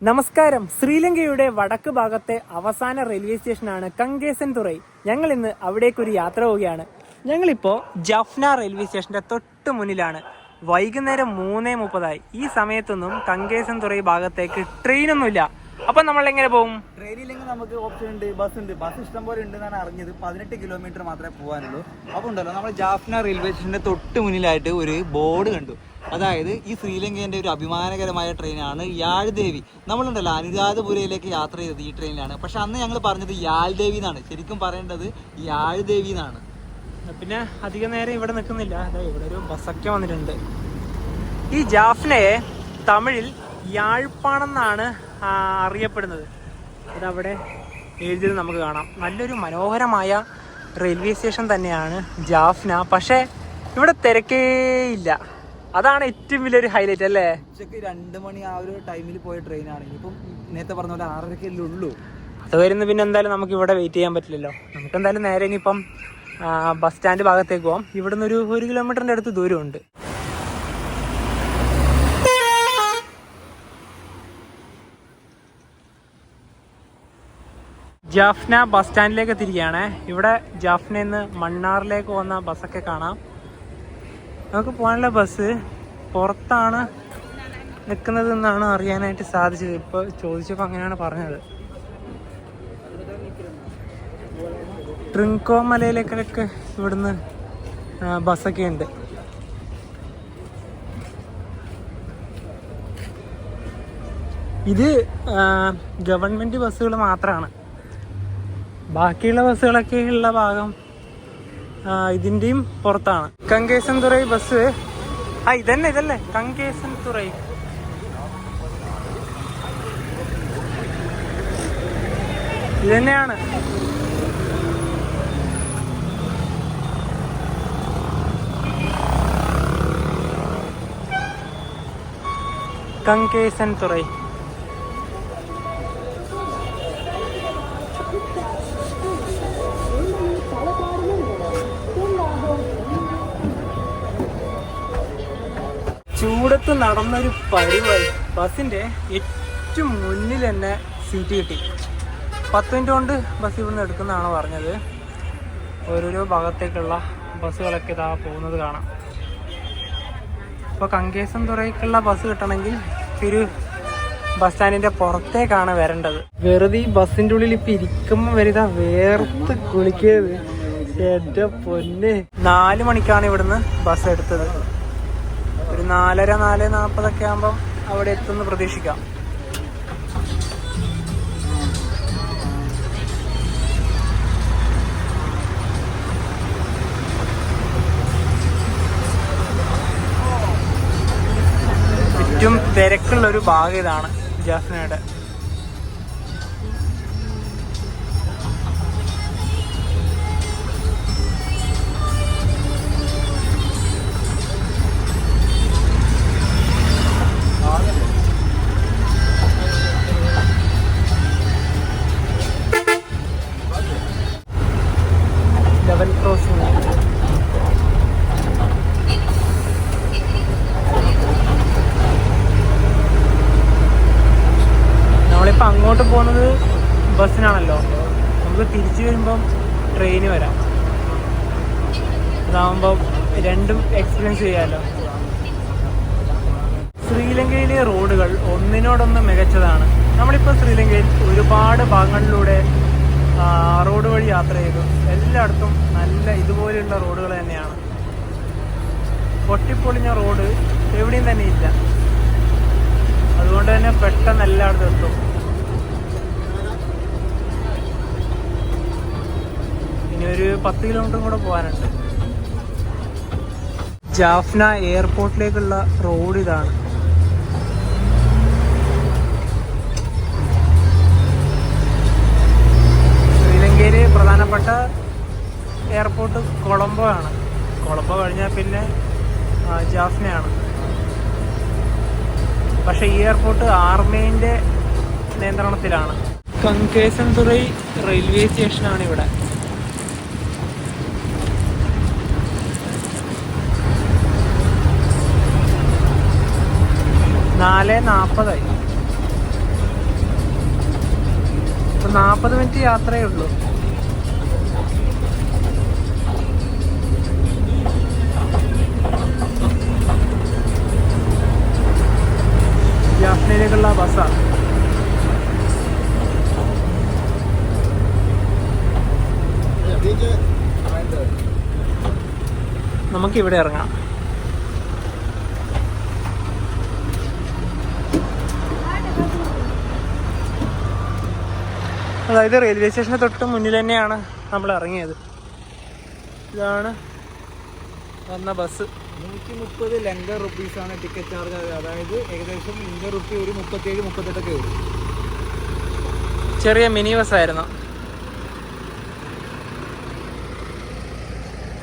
നമസ്കാരം. ശ്രീലങ്കയുടെ വടക്ക് ഭാഗത്തെ അവസാന റെയിൽവേ സ്റ്റേഷനാണ് കങ്കേസൻതുറൈ. ഞങ്ങൾ ഇന്ന് അവിടേക്കൊരു യാത്ര പോവുകയാണ്. ഞങ്ങളിപ്പോൾ ജഫ്ന റെയിൽവേ സ്റ്റേഷന്റെ തൊട്ട് മുന്നിലാണ്. വൈകുന്നേരം 3:30 ഈ സമയത്തൊന്നും കങ്കേസൻതുറൈ ഭാഗത്തേക്ക് ട്രെയിനൊന്നുമില്ല. അപ്പൊ നമ്മൾ എങ്ങനെ പോകും? ട്രെയിനില്ലെങ്കിൽ നമുക്ക് ഓപ്ഷൻ ഉണ്ട്, ബസ് ഉണ്ട്. ബസ് ഇഷ്ടം പോലെ ഉണ്ടെന്നാണ് അറിഞ്ഞത്. 18 കിലോമീറ്റർ മാത്രമേ പോകാനുള്ളൂ. അപ്പോൾ ഉണ്ടല്ലോ, നമ്മൾ ജാഫ്ന റെയിൽവേ സ്റ്റേഷന്റെ തൊട്ട് മുന്നിലായിട്ട് ഒരു ബോർഡ് കണ്ടു. അതായത് ഈ ശ്രീലങ്കേൻ്റെ ഒരു അഭിമാനകരമായ ട്രെയിനാണ് യാഴ്ദേവി. നമ്മളുണ്ടല്ലോ അനുരാധപുരയിലേക്ക് യാത്ര ചെയ്തത് ഈ ട്രെയിനിലാണ്. പക്ഷെ അന്ന് ഞങ്ങൾ പറഞ്ഞത് യാഴ്ദേവി എന്നാണ്, ശരിക്കും പറയേണ്ടത് യാഴ്ദേവി എന്നാണ്. പിന്നെ അധിക നേരം ഇവിടെ നിൽക്കുന്നില്ല. ഇവിടെ ഒരു ബസ്സൊക്കെ വന്നിട്ടുണ്ട്. ഈ ജാഫ്നയെ തമിഴിൽ യാഴ്പ്പാണം എന്നാണ് അറിയപ്പെടുന്നത്. ഇതവിടെ എഴുതിയത് നമുക്ക് കാണാം. നല്ലൊരു മനോഹരമായ റെയിൽവേ സ്റ്റേഷൻ തന്നെയാണ് ജാഫ്ന. പക്ഷേ ഇവിടെ തിരക്കേ ഇല്ല. അതാണ് ഏറ്റവും വലിയൊരു ഹൈലൈറ്റ് അല്ലേ? ഉച്ചക്ക് 2 മണി ആ ഒരു ടൈമിൽ പോയ ട്രെയിനാണ്. ഇപ്പം നേരത്തെ പറഞ്ഞ പോലെ 6:30 ഉള്ളൂ. അത് വരുന്ന പിന്നെ എന്തായാലും നമുക്ക് ഇവിടെ വെയിറ്റ് ചെയ്യാൻ പറ്റില്ലല്ലോ. നമുക്ക് എന്തായാലും നേരെ ഇനിയിപ്പം ബസ് സ്റ്റാൻഡ് ഭാഗത്തേക്ക് പോകാം. ഇവിടുന്ന് ഒരു 1 കിലോമീറ്ററിൻ്റെ അടുത്ത് ദൂരമുണ്ട്. ജാഫ്ന ബസ് സ്റ്റാൻഡിലേക്ക് എത്തിയിരിക്കുകയാണ്. ഇവിടെ ജാഫ്നയിൽ നിന്ന് മണ്ണാറിലേക്ക് പോകുന്ന ബസ്സൊക്കെ കാണാം. നമുക്ക് പോകാനുള്ള ബസ് പുറത്താണ് നിൽക്കുന്നത് എന്നാണ് അറിയാനായിട്ട് സാധിച്ചത്. ഇപ്പോൾ ചോദിച്ചപ്പോൾ അങ്ങനെയാണ് പറഞ്ഞത്. ട്രിങ്കോ മലയിലേക്കൊക്കെ ഇവിടുന്ന് ബസ്സൊക്കെ ഉണ്ട്. ഇത് ഗവൺമെൻറ് ബസ്സുകൾ മാത്രമാണ്. ബാക്കിയുള്ള ബസ്സുകളൊക്കെ ഉള്ള ഭാഗം ഇതിൻ്റെയും പുറത്താണ്. കങ്കേസൻതുറൈ ബസ് ഇതല്ലേ കങ്കേസൻതുറൈ. ഇതന്നെയാണ്. കങ്കേസൻതുറൈ. ചൂടത്ത് നടന്നൊരു പരിപാടി. ബസ്സിന്റെ ഏറ്റവും മുന്നിൽ തന്നെ സീറ്റ് കിട്ടി. 10 മിനിറ്റ് കൊണ്ട് ബസ് ഇവിടുന്ന് എടുക്കുന്നതാണ് പറഞ്ഞത്. ഓരോരോ ഭാഗത്തേക്കുള്ള ബസ്സുകളൊക്കെ ഇതാ പോകുന്നത് കാണാം. ഇപ്പോൾ കങ്കേസൻതുറൈക്കുള്ള ബസ് കിട്ടണമെങ്കിൽ ഒരു ബസ് സ്റ്റാൻഡിന്റെ പുറത്തേക്കാണ് വരേണ്ടത്. വെറുതെ ഈ ബസ്സിന്റെ ഉള്ളിൽ ഇപ്പം ഇരിക്കുമ്പോൾ വരുതാ വേർത്ത് കുളിക്കരുത്. എൻ്റെ പൊന്നെ. 4 മണിക്കാണ് ഇവിടുന്ന് ബസ് എടുത്തത്. ഒരു 4:40 ആകുമ്പം അവിടെ എത്തുമെന്ന് പ്രതീക്ഷിക്കാം. ഏറ്റവും തിരക്കുള്ളൊരു ഭാഗം ഇതാണ് ജാഫ്നയുടെ. Level crossing. നമ്മളിപ്പോൾ അങ്ങോട്ട് പോകുന്നത് ബസ്സിനാണല്ലോ. നമുക്ക് തിരിച്ചു വരുമ്പം ട്രെയിന് വരാം. അതാകുമ്പം രണ്ടും എക്സ്പീരിയൻസ് ചെയ്യാമല്ലോ. ശ്രീലങ്കയിലെ റോഡുകൾ ഒന്നിനോടൊന്ന് മികച്ചതാണ്. നമ്മളിപ്പോൾ ശ്രീലങ്കയിൽ ഒരുപാട് ഭാഗങ്ങളിലൂടെ റോഡ് വഴി യാത്ര ചെയ്തു. എല്ലായിടത്തും നല്ല ഇതുപോലെയുള്ള റോഡുകൾ തന്നെയാണ്. പൊട്ടിപ്പൊളിഞ്ഞ റോഡ് എവിടെയും തന്നെ ഇല്ല. അതുകൊണ്ട് തന്നെ പെട്ടെന്ന് എല്ലായിടത്തും എത്തും. ഇനി ഒരു 10 കിലോമീറ്ററും കൂടെ പോകാനുണ്ട്. ജാഫ്ന എയർപോർട്ടിലേക്കുള്ള റോഡ് ഇതാണ്. ശ്രീലങ്കയിലെ പ്രധാനപ്പെട്ട എയർപോർട്ട് കൊളംബോ ആണ്. കൊളംബോ കഴിഞ്ഞാൽ പിന്നെ ജാഫ്നയാണ്. പക്ഷേ ഈ എയർപോർട്ട് ആർമിയുടെ നിയന്ത്രണത്തിലാണ്. കങ്കേസൻതുറൈ റെയിൽവേ സ്റ്റേഷനാണ് ഇവിടെ. നാല് 40 40 മിനിറ്റ് യാത്രയേ ഉള്ളൂ. ജാഫ്നയിലേക്കുള്ള ബസ്സാണ്. നമുക്കിവിടെ ഇറങ്ങാം. അതായത് റെയിൽവേ സ്റ്റേഷന് തൊട്ട് മുന്നിൽ തന്നെയാണ് നമ്മൾ ഇറങ്ങിയത്. ഇതാണ് വന്ന ബസ്. 130 ലങ്ക റുപ്പീസാണ് ടിക്കറ്റ് ചാർജ്. അതായത് ഏകദേശം ഇന്ത്യൻ റുപ്പി ഒരു 37-38 വരും. ചെറിയ മിനി ബസ്സായിരുന്നു.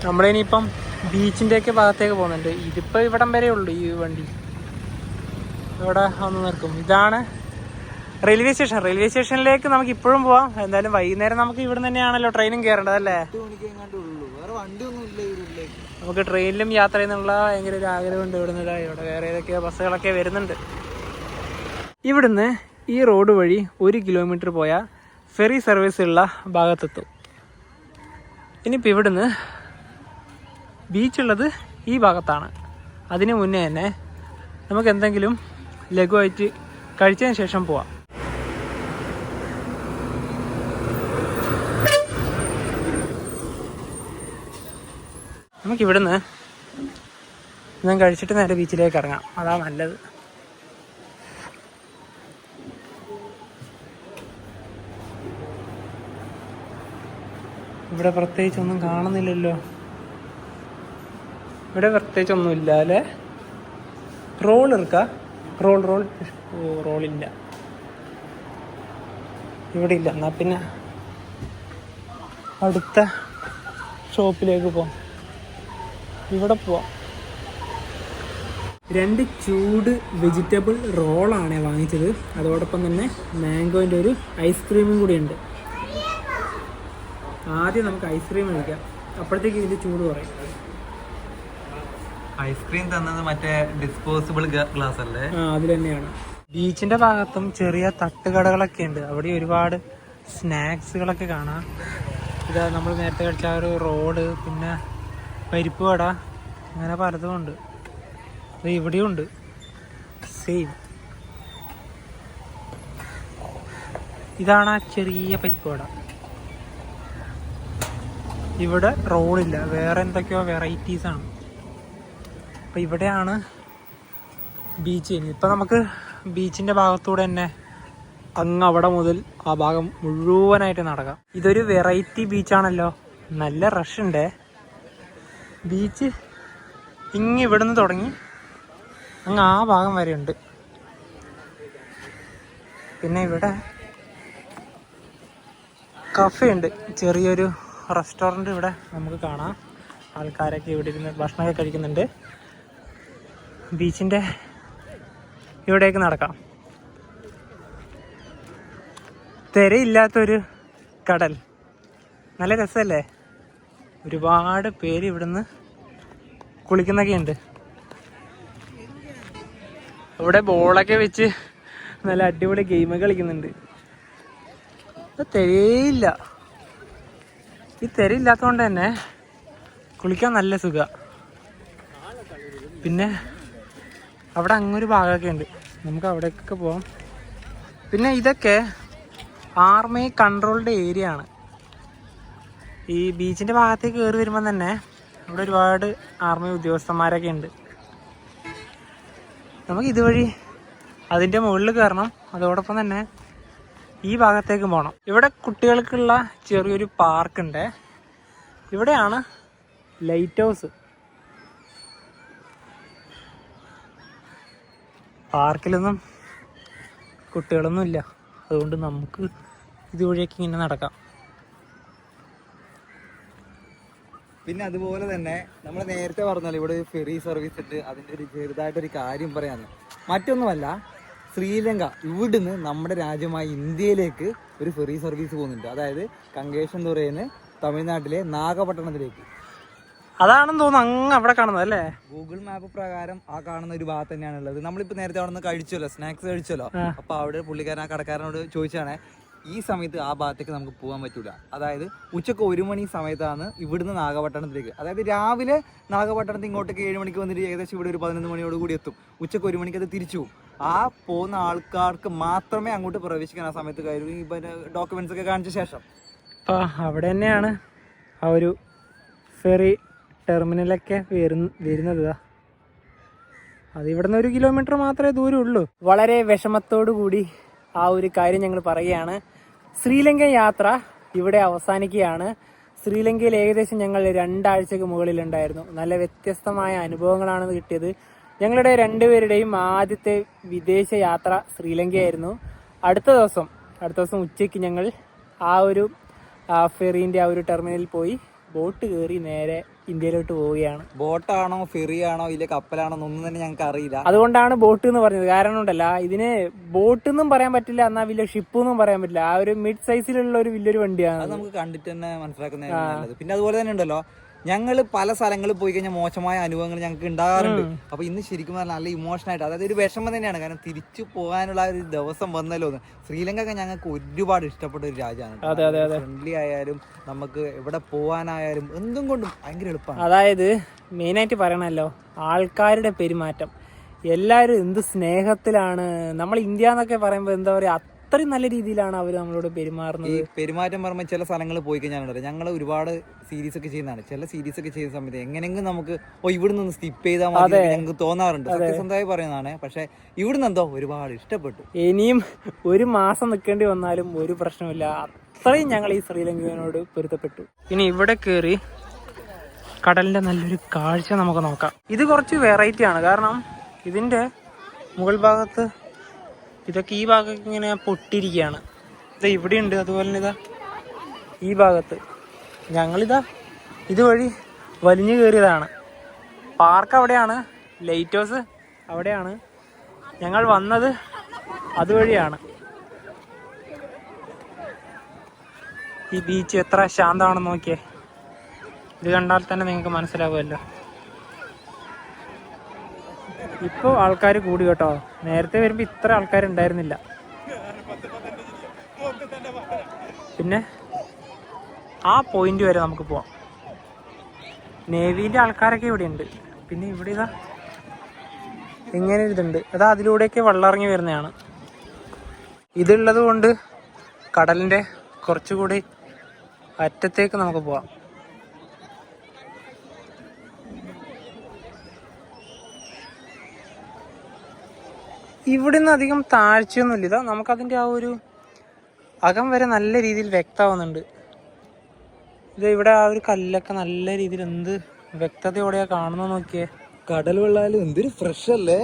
നമ്മളിനിയിപ്പം ബീച്ചിൻ്റെയൊക്കെ ഭാഗത്തേക്ക് പോകുന്നുണ്ട്. ഇതിപ്പോൾ ഇവിടം വരെ ഉള്ളൂ ഈ വണ്ടി. ഇവിടെ ഒന്ന് നിർക്കും. ഇതാണ് റെയിൽവേ സ്റ്റേഷൻ. റെയിൽവേ സ്റ്റേഷനിലേക്ക് നമുക്ക് ഇപ്പോഴും പോവാം. എന്തായാലും വൈകുന്നേരം നമുക്ക് ഇവിടെ തന്നെയാണല്ലോ ട്രെയിനും കയറേണ്ടത് അല്ലേ? നമുക്ക് ട്രെയിനിലും യാത്ര ചെയ്യുന്നുള്ള ഭയങ്കര ഒരു ആഗ്രഹമുണ്ട്. ഇവിടെ വേറെ ഏതൊക്കെയോ ബസ്സുകളൊക്കെ വരുന്നുണ്ട്. ഇവിടുന്ന് ഈ റോഡ് വഴി 1 കിലോമീറ്റർ പോയാൽ ഫെറി സർവീസ് ഉള്ള ഭാഗത്തെത്തും. ഇനിയിപ്പോൾ ഇവിടുന്ന് ബീച്ചുള്ളത് ഈ ഭാഗത്താണ്. അതിന് മുന്നേ തന്നെ നമുക്ക് എന്തെങ്കിലും ലഘുവായിട്ട് കഴിച്ചതിന് ശേഷം പോവാം. നമുക്കിവിടുന്ന് ഞാൻ കഴിച്ചിട്ട് നേരെ ബീച്ചിലേക്ക് ഇറങ്ങാം. അതാ നല്ലത്. ഇവിടെ പ്രത്യേകിച്ചൊന്നും കാണുന്നില്ലല്ലോ. ഇവിടെ പ്രത്യേകിച്ചൊന്നുമില്ല അല്ലേ? റോൾ എടുക്കാം. റോളില്ല ഇവിടെ ഇല്ല. എന്നാൽ പിന്നെ അടുത്ത ഷോപ്പിലേക്ക് പോവാം. ഇവിടെ പോവാം. 2 ചൂട് വെജിറ്റബിൾ റോളാണ് വാങ്ങിച്ചത്. അതോടൊപ്പം തന്നെ മാംഗോൻ്റെ ഒരു ഐസ്ക്രീമും കൂടി ഉണ്ട്. ആദ്യം നമുക്ക് ഐസ്ക്രീം കഴിക്കാം. അപ്പോഴത്തേക്ക് ഇതിൻ്റെ ചൂട് കുറയും. ഐസ്ക്രീം തന്നത് മറ്റേ ഡിസ്പോസിബിൾ ഗ്ലാസ് അല്ലേ? അതിൽ തന്നെയാണ്. ബീച്ചിന്റെ ഭാഗത്തും ചെറിയ തട്ടുകടകളൊക്കെ ഉണ്ട്. അവിടെ ഒരുപാട് സ്നാക്സുകളൊക്കെ കാണാം. ഇത് നമ്മൾ നേരത്തെ കഴിച്ച ആ ഒരു റോഡ്, പിന്നെ പരിപ്പ് വട, അങ്ങനെ പലതും ഉണ്ട്. അത് ഇവിടെയും ഉണ്ട് സെയിം. ഇതാണ് ആ ചെറിയ പരിപ്പ് വട. ഇവിടെ റോളില്ല, വേറെ എന്തൊക്കെയോ വെറൈറ്റീസാണ്. അപ്പോൾ ഇവിടെയാണ് ബീച്ച്. ഇപ്പം നമുക്ക് ബീച്ചിൻ്റെ ഭാഗത്തൂടെ തന്നെ അങ്ങ് അവിടെ മുതൽ ആ ഭാഗം മുഴുവനായിട്ട് നടക്കാം. ഇതൊരു വെറൈറ്റി ബീച്ചാണല്ലോ. നല്ല റഷ് ഉണ്ട്. ബീച്ച് ഇവിടുന്ന് തുടങ്ങി അങ്ങ് ആ ഭാഗം വരെ ഉണ്ട്. പിന്നെ ഇവിടെ കഫേ ഉണ്ട്, ചെറിയൊരു റെസ്റ്റോറൻറ്റ് ഇവിടെ നമുക്ക് കാണാം. ആൾക്കാരൊക്കെ ഇവിടെ ഇരുന്ന് ഭക്ഷണമൊക്കെ കഴിക്കുന്നുണ്ട്. ബീച്ചിൻ്റെ ഇവിടേക്ക് നടക്കാം. തിരയില്ലാത്തൊരു കടൽ, നല്ല രസമല്ലേ? ഒരുപാട് പേര് ഇവിടുന്ന് കുളിക്കുന്നൊക്കെ ഉണ്ട്. ഇവിടെ ബോളൊക്കെ വെച്ച് നല്ല അടിപൊളി ഗെയിം കളിക്കുന്നുണ്ട്. തിരയില്ല. ഈ തിരയില്ലാത്തതുകൊണ്ട് തന്നെ കുളിക്കാൻ നല്ല സുഖമാണ്. പിന്നെ അവിടെ അങ്ങൊരു ഭാഗമൊക്കെ ഉണ്ട്, നമുക്ക് അവിടേക്കൊക്കെ പോവാം. പിന്നെ ഇതൊക്കെ ആർമി കൺട്രോൾഡ് ഏരിയ ആണ്. ഈ ബീച്ചിൻ്റെ ഭാഗത്തേക്ക് കയറി വരുമ്പോൾ തന്നെ ഇവിടെ ഒരുപാട് ആർമി ഉദ്യോഗസ്ഥന്മാരൊക്കെ ഉണ്ട്. നമുക്ക് ഇതുവഴി അതിൻ്റെ മുകളിൽ കയറണം. അതോടൊപ്പം തന്നെ ഈ ഭാഗത്തേക്ക് പോകണം. ഇവിടെ കുട്ടികൾക്കുള്ള ചെറിയൊരു പാർക്കുണ്ട്. ഇവിടെയാണ് ലൈറ്റ് ഹൗസ്. പാർക്കിലൊന്നും കുട്ടികളൊന്നും ഇല്ല, അതുകൊണ്ട് നമുക്ക് ഇതുവഴിയൊക്കെ ഇങ്ങനെ നടക്കാം. പിന്നെ അതുപോലെ തന്നെ നമ്മൾ നേരത്തെ പറഞ്ഞാൽ ഇവിടെ ഒരു ഫെറി സർവീസ് ഉണ്ട്. അതിൻ്റെ ഒരു ചെറുതായിട്ടൊരു കാര്യം പറയാന്ന്, മറ്റൊന്നുമല്ല, ശ്രീലങ്ക ഇവിടുന്ന് നമ്മുടെ രാജ്യമായ ഇന്ത്യയിലേക്ക് ഒരു ഫെറി സർവീസ് പോകുന്നുണ്ട്. അതായത് കങ്കേശൻതുറയിന്ന് തമിഴ്നാട്ടിലെ നാഗപട്ടണത്തിലേക്ക്. അതാണെന്ന് തോന്നുന്നു അങ്ങ് അവിടെ കാണുന്നത് അല്ലേ? ഗൂഗിൾ മാപ്പ് പ്രകാരം ആ കാണുന്ന ഒരു ഭാഗത്ത് തന്നെയാണ് ഉള്ളത്. നമ്മളിപ്പോൾ നേരത്തെ അവിടെ നിന്ന് കഴിച്ചല്ലോ, സ്നാക്സ് കഴിച്ചല്ലോ. അപ്പോൾ അവിടെ പുള്ളിക്കാരൻ ആ കടക്കാരനോട് ചോദിച്ചാണ് ഈ സമയത്ത് ആ ഭാഗത്തേക്ക് നമുക്ക് പോകാൻ പറ്റില്ല. അതായത് ഉച്ചക്ക് 1 മണി സമയത്താണ് ഇവിടുന്ന് നാഗപട്ടണത്തിലേക്ക്, അതായത് രാവിലെ നാഗപട്ടണത്തിൽ ഇങ്ങോട്ടേക്ക് 7 മണിക്ക് വന്നിട്ട് ഏകദേശം ഇവിടെ ഒരു 11 മണിയോട് കൂടി എത്തും. ഉച്ചക്ക് 1 മണിക്ക് അത് തിരിച്ചു പോകും. ആ പോകുന്ന ആൾക്കാർക്ക് മാത്രമേ അങ്ങോട്ട് പ്രവേശിക്കാൻ ആ സമയത്ത് കയറി ഡോക്യുമെന്റ്സ് ഒക്കെ കാണിച്ച ശേഷം. അപ്പോൾ അവിടെ തന്നെയാണ് ആ ഒരു ഫെറി ടെർമിനലൊക്കെ വരുന്നത്. അത് ഇവിടുന്ന് 1 കിലോമീറ്റർ മാത്രമേ ദൂരമുള്ളൂ. വളരെ വിഷമത്തോടു കൂടി ആ ഒരു കാര്യം ഞങ്ങൾ പറയുകയാണ്. ശ്രീലങ്ക യാത്ര ഇവിടെ അവസാനിക്കുകയാണ്. ശ്രീലങ്കയിൽ ഏകദേശം ഞങ്ങൾ 2 ആഴ്ചക്ക് മുകളിലുണ്ടായിരുന്നു. നല്ല വ്യത്യസ്തമായ അനുഭവങ്ങളാണ് കിട്ടിയത്. ഞങ്ങളുടെ 2 പേരുടെയും ആദ്യത്തെ വിദേശ യാത്ര ശ്രീലങ്കയായിരുന്നു. അടുത്ത ദിവസം ഉച്ചയ്ക്ക് ഞങ്ങൾ ആ ഒരു ഫെറീൻ്റെ ആ ഒരു ടെർമിനലിൽ പോയി ബോട്ട് കയറി നേരെ ഇന്ത്യയിലോട്ട് പോവുകയാണ്. ബോട്ടാണോ ഫെറിയാണോ ഇല്ല കപ്പലാണോ എന്നൊന്നും തന്നെ ഞങ്ങൾക്ക് അറിയില്ല. അതുകൊണ്ടാണ് ബോട്ട് എന്ന് പറഞ്ഞത്. കാരണം ഉണ്ടല്ല, ഇതിന് ബോട്ട് എന്നും പറയാൻ പറ്റില്ല, എന്നാൽ വലിയ ഷിപ്പ് എന്നും പറയാൻ പറ്റില്ല. ആ ഒരു മിഡ് സൈസിലുള്ള ഒരു വലിയൊരു വണ്ടിയാണ്. അത് നമുക്ക് കണ്ടിട്ട് തന്നെ മനസ്സിലാക്കുന്നതാണ് നല്ലത്. പിന്നെ അതുപോലെ തന്നെ ഉണ്ടല്ലോ, ഞങ്ങൾ പല സ്ഥലങ്ങളിൽ പോയി കഴിഞ്ഞാൽ മോശമായ അനുഭവങ്ങൾ ഞങ്ങൾക്ക് ഉണ്ടാകാറുണ്ട്. അപ്പൊ ഇന്ന് ശരിക്കും പറഞ്ഞാൽ നല്ല ഇമോഷനായിട്ട്, അതായത് ഒരു വിഷമം തന്നെയാണ്. കാരണം തിരിച്ചു പോകാനുള്ള ഒരു ദിവസം വന്നല്ലോ. ശ്രീലങ്ക ഒക്കെ ഞങ്ങൾക്ക് ഒരുപാട് ഇഷ്ടപ്പെട്ട ഒരു രാജ്യമാണ്. ഫ്രണ്ട്ലി ആയാലും നമുക്ക് എവിടെ പോകാനായാലും എന്തും കൊണ്ടും ഭയങ്കര എളുപ്പമാണ്. അതായത് മെയിനായിട്ട് പറയണല്ലോ, ആൾക്കാരുടെ പെരുമാറ്റം, എല്ലാവരും എന്ത് സ്നേഹത്തിലാണ്. നമ്മൾ ഇന്ത്യ എന്നൊക്കെ പറയുമ്പോൾ എന്താ പറയാ, അത്രയും നല്ല രീതിയിലാണ് അവർ നമ്മളോട് പെരുമാറുന്നത്. ഈ പെരുമാറ്റം പറയുമ്പോൾ ചില സ്ഥലങ്ങളിൽ പോയി കഴിഞ്ഞാൽ ഞങ്ങൾ ഒരുപാട് സീരീസ് ഒക്കെ ചെയ്യുന്നതാണ്. ചില സീരീസ് ഒക്കെ ചെയ്യുന്ന സമയത്ത് എങ്ങനെയെങ്കിലും നമുക്ക് ഇവിടെ നിന്ന് സ്കിപ്പ് ചെയ്താൽ മതി ഞങ്ങൾക്ക് തോന്നാറുണ്ട്. സത്യസന്ധമായി പറയുന്നതാണ്. പക്ഷെ ഇവിടുന്ന് എന്തോ ഒരുപാട് ഇഷ്ടപ്പെട്ടു. ഇനിയും 1 മാസം നിൽക്കേണ്ടി വന്നാലും ഒരു പ്രശ്നമില്ല. അത്രയും ഞങ്ങൾ ഈ ശ്രീലങ്കയോട് പൊരുത്തപ്പെട്ടു. ഇനി ഇവിടെ കയറി കടലിന്റെ നല്ലൊരു കാഴ്ച നമുക്ക് നോക്കാം. ഇത് കുറച്ച് വെറൈറ്റി ആണ്. കാരണം ഇതിന്റെ മുകൾ ഭാഗത്ത് ഇതൊക്കെ ഈ ഭാഗത്ത് ഇങ്ങനെ പൊട്ടിയിരിക്കുകയാണ്. ഇത് ഇവിടെ ഉണ്ട്. അതുപോലെ തന്നെ ഇതാ ഈ ഭാഗത്ത് ഞങ്ങളിതാ ഇതുവഴി വലിഞ്ഞു കയറിയതാണ്. പാർക്ക് അവിടെയാണ്, ലൈറ്റ് ഹൗസ് അവിടെയാണ്. ഞങ്ങൾ വന്നത് അതുവഴിയാണ്. ഈ ബീച്ച് എത്ര ശാന്തമാണെന്ന് നോക്കിയേ. ഇത് കണ്ടാൽ തന്നെ നിങ്ങൾക്ക് മനസ്സിലാവുമല്ലോ. ഇപ്പോൾ ആൾക്കാർ കൂടി കേട്ടോ. നേരത്തെ വരുമ്പോൾ ഇത്ര ആൾക്കാരുണ്ടായിരുന്നില്ല. പിന്നെ ആ പോയിന്റ് വരെ നമുക്ക് പോവാം. നേവിൻ്റെ ആൾക്കാരൊക്കെ ഇവിടെ ഉണ്ട്. പിന്നെ ഇവിടെ ഇതാ ഇങ്ങനെ ഇതുണ്ട്. അതാ അതിലൂടെയൊക്കെ വെള്ളം ഇറങ്ങി വരുന്നതാണ്. ഇതുള്ളത് കൊണ്ട് കടലിൻ്റെ കുറച്ചുകൂടി അറ്റത്തേക്ക് നമുക്ക് പോവാം. ഇവിടെ നിന്ന് അധികം താഴ്ചയൊന്നുമില്ല. ഇതാ നമുക്കതിൻ്റെ ആ ഒരു അകം വരെ നല്ല രീതിയിൽ വ്യക്തമാവുന്നുണ്ട്. ഇത് ഇവിടെ ആ ഒരു കല്ലൊക്കെ നല്ല രീതിയിൽ എന്ത് വ്യക്തതയോടെയാ കാണുന്നു നോക്കിയേ. കടൽ വെള്ളാലും എന്തൊരു ഫ്രഷ് അല്ലേ.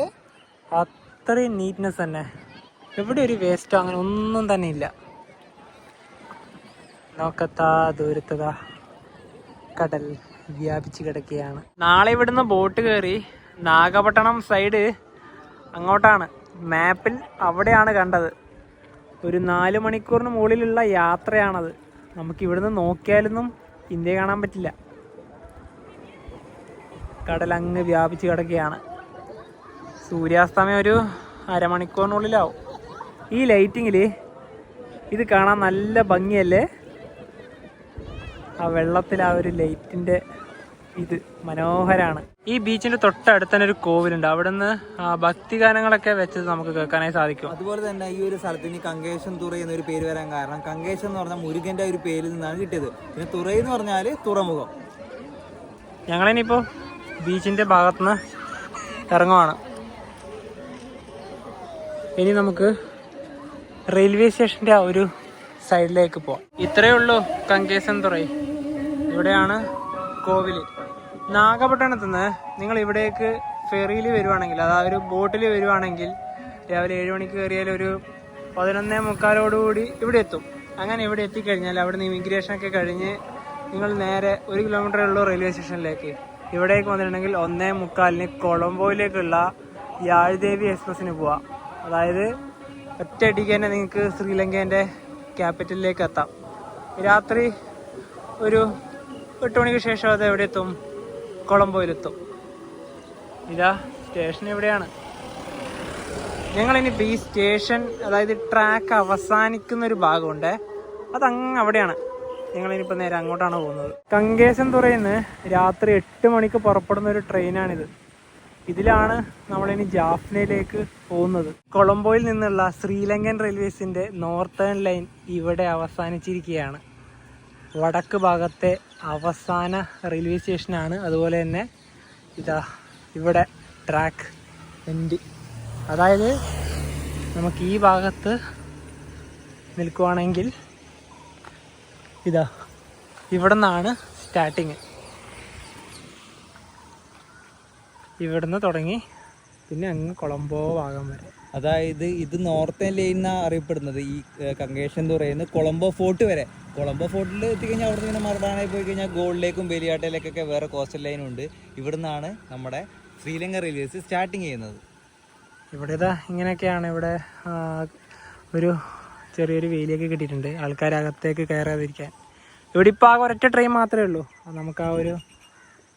അത്രയും നീറ്റ്നെസ് തന്നെ. എവിടെ ഒരു വേസ്റ്റോ അങ്ങനെ ഒന്നും തന്നെ ഇല്ല. നോക്കത്താ ദൂരത്തതാ കടൽ വ്യാപിച്ച് കിടക്കുകയാണ്. നാളെ ഇവിടുന്ന് ബോട്ട് കയറി നാഗപട്ടണം സൈഡ് അങ്ങോട്ടാണ്. മാപ്പിൽ അവിടെയാണ് കണ്ടത്. ഒരു 4 മണിക്കൂറിന് മുകളിലുള്ള യാത്രയാണത്. നമുക്ക് ഇവിടുന്ന് നോക്കിയാലൊന്നും ഇന്ത്യ കാണാൻ പറ്റില്ല. കടലങ്ങ് വ്യാപിച്ച് കിടക്കുകയാണ്. സൂര്യാസ്തമയം ഒരു അരമണിക്കൂറിനുള്ളിലാവും. ഈ ലൈറ്റിങ്ങിൽ ഇത് കാണാൻ നല്ല ഭംഗിയല്ലേ. ആ വെള്ളത്തിൽ ആ ഒരു ലൈറ്റിൻ്റെ ഇത് മനോഹരമാണ്. ഈ ബീച്ചിന്റെ തൊട്ടടുത്ത് തന്നെ ഒരു കോവിലുണ്ട്. അവിടെ നിന്ന് ഭക്തിഗാനങ്ങളൊക്കെ വെച്ചത് നമുക്ക് കേൾക്കാനായി സാധിക്കും. അതുപോലെ തന്നെ ഈ ഒരു സ്ഥലത്തിന് കങ്കേശൻ തുറ എന്നൊരു പേര് വരാൻ കാരണം കങ്കേശൻ എന്ന് പറഞ്ഞാൽ മുരുകന്റെ ഒരു പേരിൽ നിന്നാണ് കിട്ടിയത്. പിന്നെ തുറ എന്ന് പറഞ്ഞാൽ തുറമുഖം. ഞങ്ങളിനിപ്പോൾ ബീച്ചിന്റെ ഭാഗത്തുനിന്ന് ഇറങ്ങുവാണ്. ഇനി നമുക്ക് റെയിൽവേ സ്റ്റേഷന്റെ ആ ഒരു സൈഡിലേക്ക് പോവാം. ഇത്രയേ ഉള്ളൂ കങ്കേശൻ തുറ. ഇവിടെയാണ് കോവില്. നാഗപട്ടണത്ത് നിന്ന് നിങ്ങൾ ഇവിടേക്ക് ഫെറിയിൽ വരുവാണെങ്കിൽ, അതായത് ഒരു ബോട്ടിൽ വരുവാണെങ്കിൽ രാവിലെ 7 മണിക്ക് കയറിയാൽ ഒരു 11:45 ഇവിടെ എത്തും. അങ്ങനെ ഇവിടെ എത്തിക്കഴിഞ്ഞാൽ അവിടെ നിന്ന് ഇമിഗ്രേഷനൊക്കെ കഴിഞ്ഞ് നിങ്ങൾ നേരെ 1 കിലോമീറ്ററേ ഉള്ളൂ റെയിൽവേ സ്റ്റേഷനിലേക്ക്. ഇവിടേക്ക് വന്നിട്ടുണ്ടെങ്കിൽ 1:45 കൊളംബോയിലേക്കുള്ള യാഴ്ദേവി എക്സ്പ്രസ്സിന് പോവാം. അതായത് ഒറ്റയടിക്ക് തന്നെ നിങ്ങൾക്ക് ശ്രീലങ്കേൻ്റെ ക്യാപിറ്റലിലേക്ക് എത്താം. രാത്രി ഒരു 8 മണിക്ക് ശേഷം അത് എവിടെ എത്തും? കൊളംബോയിലെത്തും. ഇതാ സ്റ്റേഷൻ എവിടെയാണ്. ഞങ്ങളിനിപ്പോൾ ഈ സ്റ്റേഷൻ, അതായത് ട്രാക്ക് അവസാനിക്കുന്ന ഒരു ഭാഗമുണ്ട്, അതങ്ങ് അവിടെയാണ്. ഞങ്ങളിനിപ്പോൾ നേരെ അങ്ങോട്ടാണ് പോകുന്നത്. കങ്കേശൻ തുറയിന്ന് രാത്രി 8 മണിക്ക് പുറപ്പെടുന്ന ഒരു ട്രെയിനാണിത്. ഇതിലാണ് നമ്മളിനി ജാഫ്നയിലേക്ക് പോകുന്നത്. കൊളംബോയിൽ നിന്നുള്ള ശ്രീലങ്കൻ റെയിൽവേസിൻ്റെ നോർത്തേൺ ലൈൻ ഇവിടെ അവസാനിച്ചിരിക്കുകയാണ്. വടക്ക് ഭാഗത്തെ അവസാന റെയിൽവേ സ്റ്റേഷനാണ്. അതുപോലെ തന്നെ ഇതാ ഇവിടെ ട്രാക്ക് എൻഡ്. അതായത് നമുക്ക് ഈ ഭാഗത്ത് നിൽക്കുവാണെങ്കിൽ ഇതാ ഇവിടെ നിന്നാണ് സ്റ്റാർട്ടിങ്. ഇവിടുന്ന് തുടങ്ങി പിന്നെ അങ്ങ് കൊളംബോ ഭാഗം വരെ. അതായത് ഇത് നോർത്തേൺ ലൈൻ എന്നാണ് അറിയപ്പെടുന്നത്. ഈ കങ്കേശൻ എന്ന് പറയുന്നത് കൊളംബോ ഫോർട്ട് വരെ. കൊളംബോ ഫോർട്ടിൽ എത്തിക്കഴിഞ്ഞാൽ അവിടെ നിന്ന് മർഡാനയിൽ പോയി കഴിഞ്ഞാൽ ഗോൾഡിലേക്കും ബെലിയാട്ടയിലേക്കൊക്കെ വേറെ കോസ്റ്റൽ ലൈനും ഉണ്ട്. ഇവിടെ നിന്നാണ് നമ്മുടെ ശ്രീലങ്ക റെയിൽവേസ് സ്റ്റാർട്ടിങ് ചെയ്യുന്നത്. ഇവിടെ ഇതാ ഇങ്ങനെയൊക്കെയാണ്. ഇവിടെ ഒരു ചെറിയൊരു വേലിയൊക്കെ കിട്ടിയിട്ടുണ്ട് ആൾക്കാരകത്തേക്ക് കയറാതിരിക്കാൻ. ഇവിടെ ഇപ്പോൾ ആകെ ഒരൊറ്റ ട്രെയിൻ മാത്രമേ ഉള്ളൂ. നമുക്ക് ആ ഒരു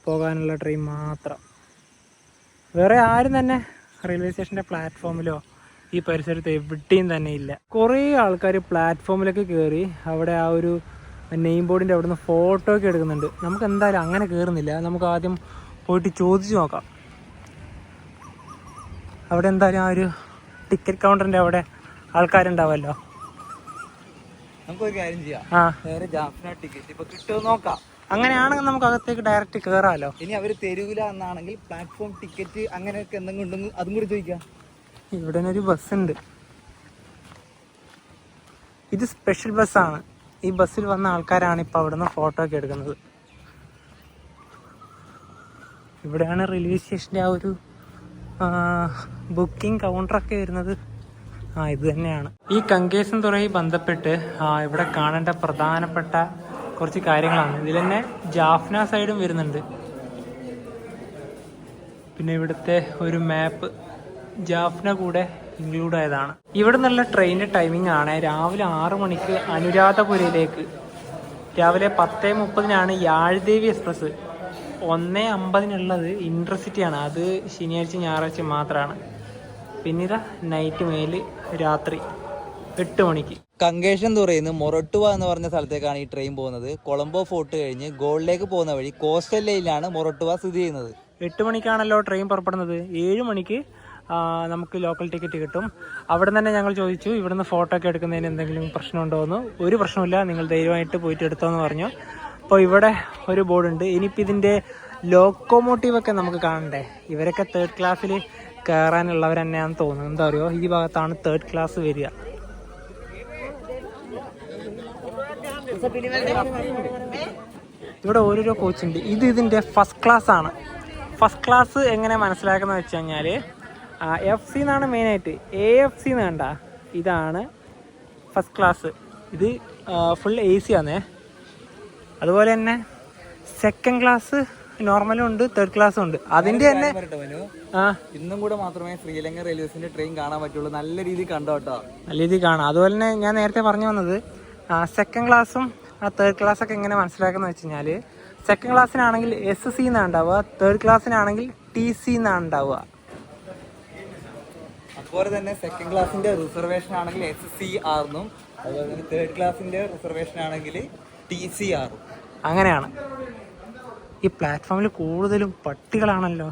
പോകാനുള്ള ട്രെയിൻ മാത്രം. വേറെ ആരും തന്നെ റെയിൽവേ സ്റ്റേഷൻ്റെ പ്ലാറ്റ്ഫോമിലോ ഈ പരിസരത്ത് എവിടെയും തന്നെ ഇല്ല. കുറേ ആൾക്കാർ പ്ലാറ്റ്ഫോമിലൊക്കെ കയറി അവിടെ ആ ഒരു നെയിം ബോർഡിൻ്റെ അവിടെ നിന്ന് ഫോട്ടോ ഒക്കെ എടുക്കുന്നുണ്ട്. നമുക്ക് എന്തായാലും അങ്ങനെ കയറുന്നില്ല. നമുക്ക് ആദ്യം പോയിട്ട് ചോദിച്ചു നോക്കാം. അവിടെ എന്തായാലും ആ ഒരു ടിക്കറ്റ് കൗണ്ടറിൻ്റെ അവിടെ ആൾക്കാരുണ്ടാവുമല്ലോ. നമുക്കൊരു കാര്യം ചെയ്യാം, നേരെ ജാഫ്ന ടിക്കറ്റ് ഇപ്പോൾ കിട്ടുമോ നോക്കാം. അങ്ങനെയാണെങ്കിൽ നമുക്ക് അകത്തേക്ക് ഡയറക്റ്റ് കയറാമല്ലോ. ഇനി അവർ തരൂല എന്നാണെങ്കിൽ പ്ലാറ്റ്ഫോം ടിക്കറ്റ് അങ്ങനെയൊക്കെ എന്തെങ്കിലും ഉണ്ടെങ്കിൽ അതും കൂടി ചോദിക്കാം. ഇവിടെ ഒരു ബസ്സുണ്ട്. ഇത് സ്പെഷ്യൽ ബസ്സാണ്. ഈ ബസ്സിൽ വന്ന ആൾക്കാരാണ് ഇപ്പോൾ അവിടെ നിന്ന് ഫോട്ടോ ഒക്കെ എടുക്കുന്നത്. ഇവിടെയാണ് റെയിൽവേ സ്റ്റേഷൻ്റെ ആ ഒരു ബുക്കിംഗ് കൗണ്ടറൊക്കെ വരുന്നത്. ഇത് തന്നെയാണ്. ഈ കങ്കേശൻ തുറയുമായി ബന്ധപ്പെട്ട് ഇവിടെ കാണേണ്ട പ്രധാനപ്പെട്ട കുറച്ച് കാര്യങ്ങളാണ്. ഇതിൽ തന്നെ ജാഫ്ന സൈഡും വരുന്നുണ്ട്. പിന്നെ ഇവിടുത്തെ ഒരു മാപ്പ് ജാഫ്ന കൂടെ ഇൻക്ലൂഡ് ആയതാണ്. ഇവിടെ നിന്നുള്ള ട്രെയിനിൻ്റെ ടൈമിംഗ് ആണ് രാവിലെ 6 മണിക്ക് അനുരാധപുരയിലേക്ക്, രാവിലെ 10:30 യാഴ്ദേവി എക്സ്പ്രസ്, 1:50 ഇൻട്രസിറ്റിയാണ്. അത് ശനിയാഴ്ച ഞായറാഴ്ച മാത്രമാണ്. പിന്നെ ഇതാ നൈറ്റ് മേല് രാത്രി 8 മണിക്ക്. കങ്കേശൻ തുറയിന്ന് മൊറട്ടുവ എന്ന് പറഞ്ഞ സ്ഥലത്തേക്കാണ് ഈ ട്രെയിൻ പോകുന്നത്. കൊളംബോ ഫോർട്ട് കഴിഞ്ഞ് ഗോൾഡിലേക്ക് പോകുന്ന വഴി കോസ്റ്റൽ ലൈനിലാണ് മൊറട്ടുവ സ്ഥിതി ചെയ്യുന്നത്. 8 മണിക്കാണല്ലോ ട്രെയിൻ പുറപ്പെടുന്നത്. 7 മണിക്ക് നമുക്ക് ലോക്കൽ ടിക്കറ്റ് കിട്ടും. അവിടെ തന്നെ ഞങ്ങൾ ചോദിച്ചു ഇവിടുന്ന് ഫോട്ടോ ഒക്കെ എടുക്കുന്നതിന് എന്തെങ്കിലും പ്രശ്നമുണ്ടോ എന്ന്. ഒരു പ്രശ്നമില്ല, നിങ്ങൾ ധൈര്യമായിട്ട് പോയിട്ട് എടുത്തോന്ന് പറഞ്ഞു. അപ്പോൾ ഇവിടെ ഒരു ബോർഡുണ്ട്. ഇനിയിപ്പോൾ ഇതിൻ്റെ ലോക്കോമോട്ടീവൊക്കെ നമുക്ക് കാണണ്ടേ. ഇവരൊക്കെ 3rd ക്ലാസ്സിൽ കയറാനുള്ളവർ തന്നെയാണെന്ന് തോന്നുന്നു. എന്താ പറയുക, ഈ ഭാഗത്താണ് 3rd ക്ലാസ് വരിക. ഇവിടെ ഓരോരോ കോച്ചുണ്ട്. ഇതിൻ്റെ ഫസ്റ്റ് ക്ലാസ് ആണ്. ഫസ്റ്റ് ക്ലാസ് എങ്ങനെ മനസ്സിലാക്കുന്നത് വെച്ച് കഴിഞ്ഞാൽ FC എന്നാണ് മെയിനായിട്ട്. AFC എന്ന് കണ്ട ഇതാണ് ഫസ്റ്റ് ക്ലാസ്. ഇത് ഫുൾ AC ആണേ. അതുപോലെ തന്നെ സെക്കൻഡ് ക്ലാസ് നോർമലും ഉണ്ട്, 3rd ക്ലാസ്സും ഉണ്ട്. അതിന്റെ തന്നെ ഇന്നും കൂടെ മാത്രമേ ശ്രീലങ്ക റെയിൽവേസിന്റെ ട്രെയിൻ കാണാൻ പറ്റുള്ളൂ. നല്ല രീതിയിൽ കണ്ടോ കേട്ടോ, നല്ല രീതിയിൽ കാണാം. അതുപോലെ തന്നെ ഞാൻ നേരത്തെ പറഞ്ഞു വന്നത് സെക്കൻഡ് ക്ലാസ്സും 3rd ക്ലാസ്സൊക്കെ എങ്ങനെ മനസ്സിലാക്കുന്ന വെച്ച് കഴിഞ്ഞാൽ സെക്കൻഡ് ക്ലാസ്സിനാണെങ്കിൽ SC എന്നാണ് ഉണ്ടാവുക, 3rd ക്ലാസ്സിനാണെങ്കിൽ TC എന്നാണ് ഉണ്ടാവുക. അതുപോലെ തന്നെ സെക്കൻഡ് ക്ലാസിന്റെ റിസർവേഷൻ ആണെങ്കിൽ SCR എന്നും, അതുപോലെ തന്നെ 3rd ക്ലാസിന്റെ റിസർവേഷൻ ആണെങ്കിൽ TCR. അങ്ങനെയാണ്. ഈ പ്ലാറ്റ്ഫോമിൽ കൂടുതലും പട്ടികളാണല്ലോ.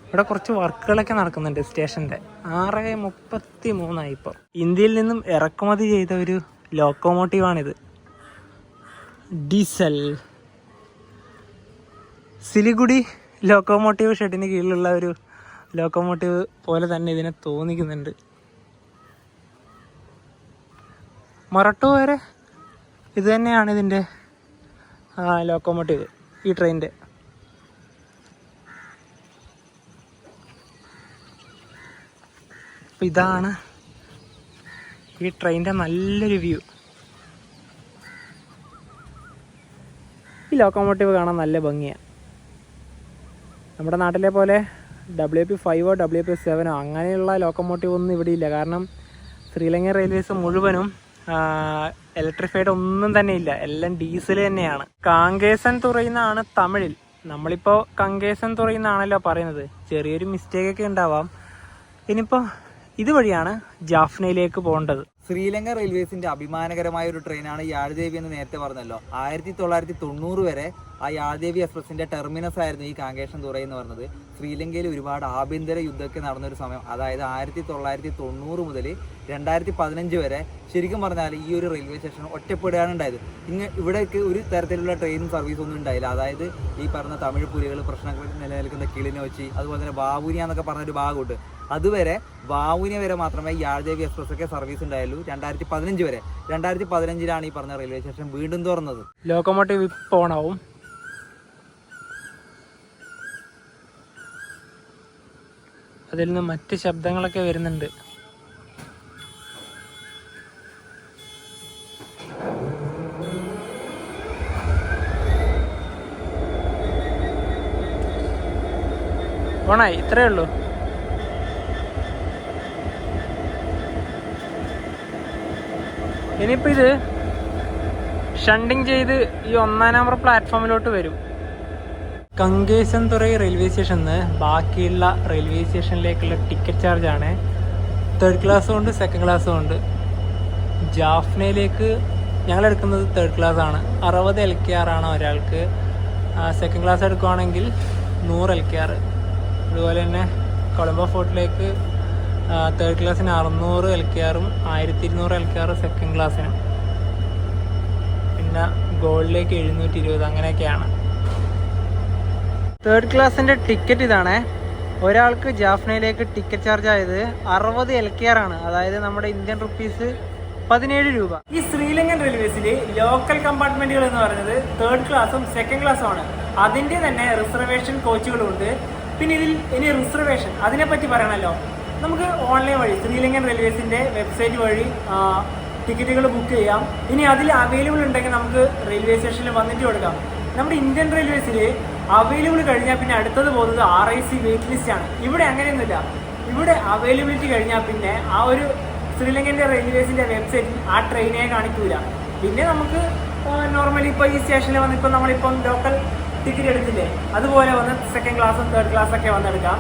ഇവിടെ കുറച്ച് വർക്കുകളൊക്കെ നടക്കുന്നുണ്ട് സ്റ്റേഷൻ്റെ. 6:33 ഇപ്പോൾ. ഇന്ത്യയിൽ നിന്നും ഇറക്കുമതി ചെയ്ത ഒരു ലോക്കോമോട്ടീവാണിത്. ഡീസൽ സിലിഗുഡി ലോക്കോമോട്ടീവ് ഷെഡിന് കീഴിലുള്ള ഒരു ലോക്കോമോട്ടീവ് പോലെ തന്നെ ഇതിനെ തോന്നിക്കുന്നുണ്ട്. മൊറട്ടോ വരെ ഇത് തന്നെയാണ് ഇതിൻ്റെ ലോക്കോമോട്ടീവ്, ഈ ട്രെയിനിൻ്റെ. അപ്പം ഇതാണ് ഈ ട്രെയിനിൻ്റെ നല്ലൊരു വ്യൂ. ഈ ലോക്കോമോട്ടീവ് കാണാൻ നല്ല ഭംഗിയാണ്. നമ്മുടെ നാട്ടിലെ പോലെ WP5 WP7 അങ്ങനെയുള്ള ലോക്കോമോട്ടീവ് ഒന്നും ഇവിടെ ഇല്ല. കാരണം ശ്രീലങ്കൻ റെയിൽവേസ് മുഴുവനും ഇലക്ട്രിഫൈഡ് ഒന്നും തന്നെ ഇല്ല, എല്ലാം ഡീസൽ തന്നെയാണ്. കാങ്കേസൻ തുറയുന്നതാണ് തമിഴിൽ. നമ്മളിപ്പോൾ കങ്കേസൻ തുറയുന്നാണല്ലോ പറയുന്നത്. ചെറിയൊരു മിസ്റ്റേക്ക് ഒക്കെ ഉണ്ടാവാം. ഇനിയിപ്പോൾ ഇതുവഴിയാണ് ജാഫ്നയിലേക്ക് പോകേണ്ടത്. ശ്രീലങ്ക റെയിൽവേസിന്റെ അഭിമാനകരമായ ഒരു ട്രെയിനാണ് യാഴ്ദേവി എന്ന് നേരത്തെ പറഞ്ഞല്ലോ. 1990 വരെ ആ യാഴ്ദേവി എക്സ്പ്രസിന്റെ ടെർമിനസ് ആയിരുന്നു ഈ കാങ്കേശൻ തുറൈ എന്ന് പറഞ്ഞത്. ശ്രീലങ്കയിൽ ഒരുപാട് ആഭ്യന്തര യുദ്ധമൊക്കെ നടന്നൊരു സമയം, അതായത് 1990 മുതൽ 2015 വരെ ശരിക്കും പറഞ്ഞാൽ ഈ ഒരു റെയിൽവേ സ്റ്റേഷൻ ഒറ്റപ്പെടുകയാണ് ഉണ്ടായത്. ഇവിടേക്ക് ഒരു തരത്തിലുള്ള ട്രെയിനും സർവീസ് ഒന്നും ഉണ്ടായില്ല. അതായത് ഈ പറഞ്ഞ തമിഴ് പുലികൾ പ്രശ്നങ്ങൾ നിലനിൽക്കുന്ന കിളിനോച്ചി, അതുപോലെ തന്നെ വാവുനിയ എന്നൊക്കെ പറഞ്ഞൊരു ഭാഗമുണ്ട്. അതുവരെ വാവുനിയ വരെ മാത്രമേ യാഴ്ദേവി എക്സ്പ്രസ് ഒക്കെ സർവീസ് ഉണ്ടായുള്ളൂ. 2015 വരെ. 2015 ഈ പറഞ്ഞ റെയിൽവേ സ്റ്റേഷൻ വീണ്ടും തുറന്നത്. ലോക്കോമോട്ടീവ് ഇപ്പോൾ ഓണാവും. അതിൽ നിന്ന് മറ്റ് ശബ്ദങ്ങളൊക്കെ വരുന്നുണ്ട്. ഓണായി, ഇത്രയേ ഉള്ളൂ. ഇനിയിപ്പോൾ ഇത് ഷണ്ടിങ് ചെയ്ത് ഈ 1-ാം നമ്പർ പ്ലാറ്റ്ഫോമിലോട്ട് വരും. കങ്കേശൻ തുറൈ റെയിൽവേ സ്റ്റേഷനിൽ നിന്ന് ബാക്കിയുള്ള റെയിൽവേ സ്റ്റേഷനിലേക്കുള്ള ടിക്കറ്റ് ചാർജാണ്. 3rd ക്ലാസ്സും ഉണ്ട്, 2nd ക്ലാസ്സും ഉണ്ട്. ജാഫ്നയിലേക്ക് ഞങ്ങൾ എടുക്കുന്നത് 3rd ക്ലാസ് ആണ്. 60 LKR ആണ് ഒരാൾക്ക്. 2nd ക്ലാസ് എടുക്കുകയാണെങ്കിൽ 100 LKR. അതുപോലെ തന്നെ കൊളംബോ ഫോർട്ടിലേക്ക് 3rd ക്ലാസ്സിന് 600 LKRും 1200 LKR 2nd ക്ലാസ്സിനും. പിന്നെ ഗോൾഡിലേക്ക് 720, അങ്ങനെയൊക്കെയാണ്. 3rd ക്ലാസ്സിൻ്റെ ടിക്കറ്റ് ഇതാണ്. ഒരാൾക്ക് ജാഫ്നയിലേക്ക് ടിക്കറ്റ് ചാർജ് ആയത് 60 LKR ആണ്. അതായത് നമ്മുടെ ഇന്ത്യൻ റുപ്പീസ് 17 രൂപ. ഈ ശ്രീലങ്കൻ റെയിൽവേസിൽ ലോക്കൽ കമ്പാർട്ട്മെന്റുകൾ എന്ന് പറയുന്നത് 3rd ക്ലാസ്സും 2nd ക്ലാസ്സും ആണ്. അതിൻ്റെ തന്നെ റിസർവേഷൻ കോച്ചുകളും ഉണ്ട്. പിന്നെ ഇതിൽ ഇനി റിസർവേഷൻ അതിനെപ്പറ്റി പറയണമല്ലോ. നമുക്ക് ഓൺലൈൻ വഴി ശ്രീലങ്കൻ റെയിൽവേസിൻ്റെ വെബ്സൈറ്റ് വഴി ടിക്കറ്റുകൾ ബുക്ക് ചെയ്യാം. ഇനി അതിൽ അവൈലബിൾ ഉണ്ടെങ്കിൽ നമുക്ക് റെയിൽവേ സ്റ്റേഷനിൽ വന്നിട്ട് കൊടുക്കാം. നമ്മുടെ ഇന്ത്യൻ റെയിൽവേസിൽ അവൈലബിൾ കഴിഞ്ഞാൽ പിന്നെ അടുത്തത് പോകുന്നത് RIC വെയിറ്റ് ലിസ്റ്റ് ആണ്. ഇവിടെ അങ്ങനെയൊന്നുമില്ല. ഇവിടെ അവൈലബിലിറ്റി കഴിഞ്ഞാൽ പിന്നെ ആ ഒരു ശ്രീലങ്കൻ റെയിൽവേസിൻ്റെ വെബ്സൈറ്റിൽ ആ ട്രെയിനെ കാണിക്കൂല. പിന്നെ നമുക്ക് നോർമലി ഇപ്പോൾ ഈ സ്റ്റേഷനിൽ വന്ന് ഇപ്പോൾ നമ്മളിപ്പം ലോക്കൽ ടിക്കറ്റ് എടുത്തില്ലേ, അതുപോലെ വന്ന് 2nd ക്ലാസ്സും 3rd ക്ലാസ്സൊക്കെ വന്നെടുക്കാം.